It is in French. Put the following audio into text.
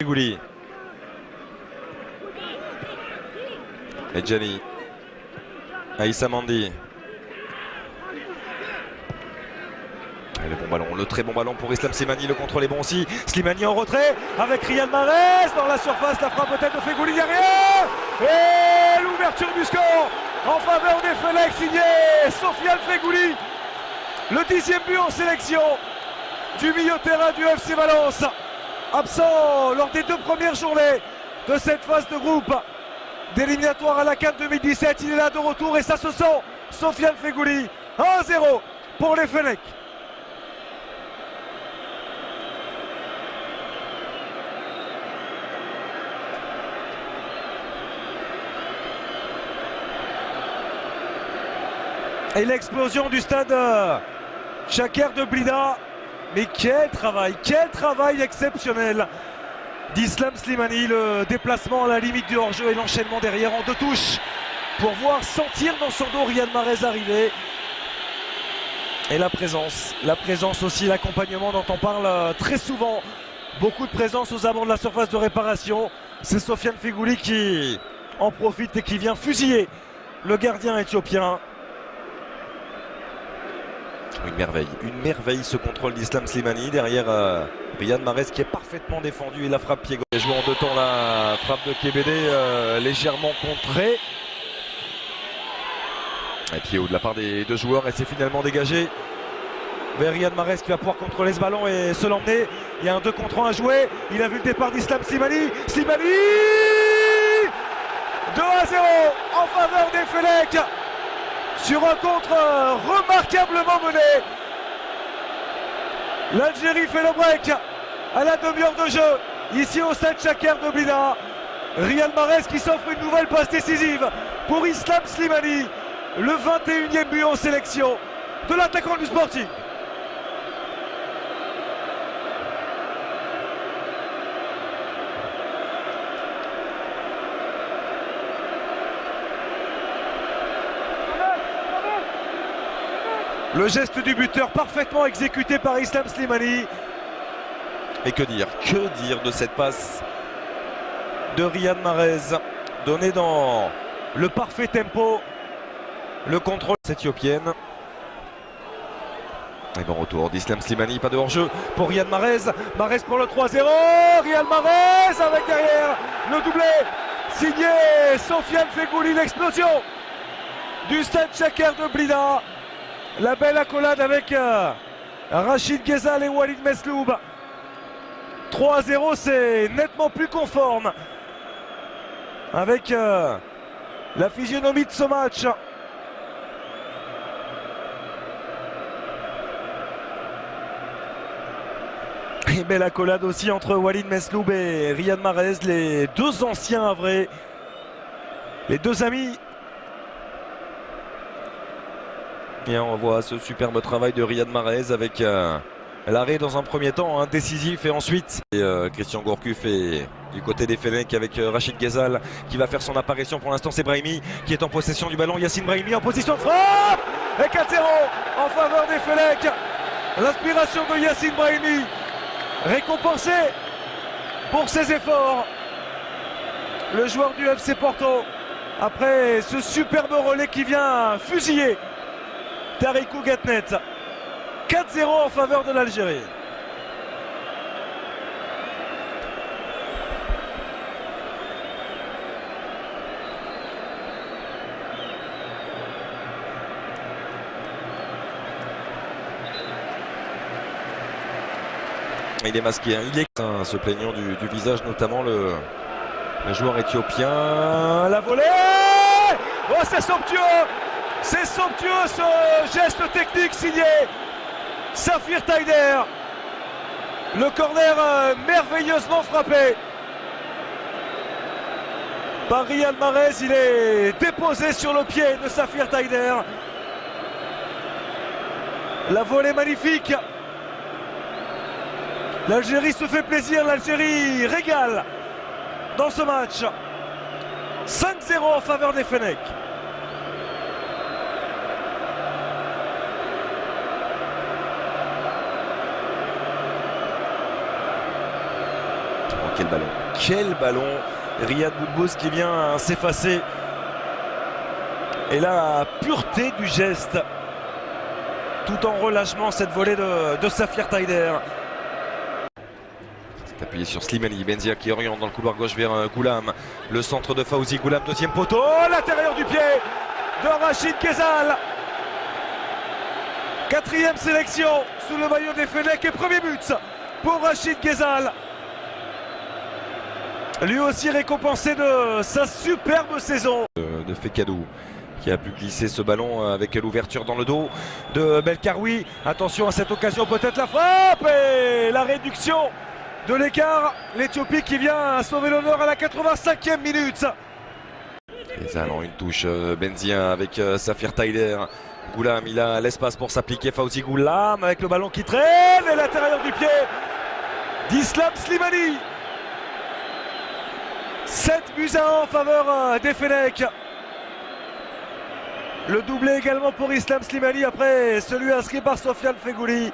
Fegouli. Et Gianni. Aïssa Mandi. Et le bon ballon, le très bon ballon pour Islam Slimani, le contrôle est bon aussi. Slimani en retrait avec Riyad Mahrez dans la surface, la frappe peut-être de Fegouli derrière. Et l'ouverture du score en faveur des Fennecs signé Sofiane Fegouli. Le 10e but en sélection du milieu de terrain du FC Valence. Absent lors des 2 premières journées de cette phase de groupe d'éliminatoire à la CAN 2017. Il est là de retour et ça se sent. Sofiane Fegouli, 1-0 pour les Fennecs. Et l'explosion du stade Chaker de Blida. Mais quel travail exceptionnel d'Islam Slimani. Le déplacement à la limite du hors-jeu et l'enchaînement derrière en 2 touches pour voir sentir dans son dos Riyad Mahrez arriver. Et la présence aussi, l'accompagnement dont on parle très souvent. Beaucoup de présence aux abords de la surface de réparation. C'est Sofiane Fegouli qui en profite et qui vient fusiller le gardien éthiopien. Une merveille ce contrôle d'Islam Slimani derrière Riyad Mahrez qui est parfaitement défendu et la frappe pied gauche. Joué en 2 temps, la frappe de Kébédé légèrement contrée. Et pied haut de la part des 2 joueurs et c'est finalement dégagé vers Riyad Mahrez qui va pouvoir contrôler ce ballon et se l'emmener. Il y a un 2 contre 1 à jouer. Il a vu le départ d'Islam Slimani. Slimani 2-0 en faveur des Fennecs. Sur un contre remarquablement mené. L'Algérie fait le break à la demi-heure de jeu. Ici au stade Chaker de Blida. Riyad Mahrez qui s'offre une nouvelle passe décisive pour Islam Slimani. Le 21e but en sélection de l'attaquant du Sporting. Le geste du buteur parfaitement exécuté par Islam Slimani. Et que dire de cette passe de Riyad Mahrez, donnée dans le parfait tempo. Le contrôle éthiopienne. Et bon retour d'Islam Slimani, pas de hors-jeu pour Riyad Mahrez. Mahrez pour le 3-0. Riyad Mahrez avec derrière le doublé signé Sofiane Fegouli. L'explosion du stade Chaker de Blida. La belle accolade avec Rachid Ghezal et Walid Mesloub. 3-0, c'est nettement plus conforme avec la physionomie de ce match. Et belle accolade aussi entre Walid Mesloub et Riyad Mahrez, les 2 anciens havrais, les 2 amis. Et on voit ce superbe travail de Riyad Mahrez avec l'arrêt dans un premier temps décisif et ensuite Christian Gourcuff est du côté des Fennecs avec Rachid Ghezal qui va faire son apparition. Pour l'instant c'est Brahimi qui est en possession du ballon. Yacine Brahimi en position de frappe et 4-0 en faveur des Fennecs. L'inspiration de Yacine Brahimi récompensé pour ses efforts. Le joueur du FC Porto après ce superbe relais qui vient fusiller Tarikou Gatnet. 4-0 en faveur de l'Algérie. Il est masqué, il est se plaignant du visage, notamment le joueur éthiopien. La volée. Oh, c'est somptueux. C'est somptueux ce geste technique signé Safir Taider. Le corner merveilleusement frappé par Riyad Mahrez. Il est déposé sur le pied de Safir Taider. La volée magnifique. L'Algérie se fait plaisir, l'Algérie régale dans ce match. 5-0 en faveur des Fennecs. quel ballon! Quel ballon! Riyad Boudbouz qui vient s'effacer. Et la pureté du geste, tout en relâchement, cette volée de Safir Taider. C'est appuyé sur Slimani. Benzia qui oriente dans le couloir gauche vers Goulam. Le centre de Fawzi Goulam, deuxième poteau, l'intérieur du pied de Rachid Ghezal. Quatrième sélection sous le maillot des Fennecs et premier but pour Rachid Ghezal. Lui aussi récompensé de sa superbe saison. De Fekadou qui a pu glisser ce ballon avec l'ouverture dans le dos de Belkaroui. Attention à cette occasion, peut-être la frappe et la réduction de l'écart. L'Éthiopie qui vient sauver l'honneur à la 85e minute. Ghezal en une touche, Benzia avec Safir Taider. Goulam, il a l'espace pour s'appliquer. Fawzi Goulam avec le ballon qui traîne et l'intérieur du pied d'Islam Slimani. 7 buts à 1 en faveur des Fennecs. Le doublé également pour Islam Slimani après celui inscrit par Sofiane Feghouli.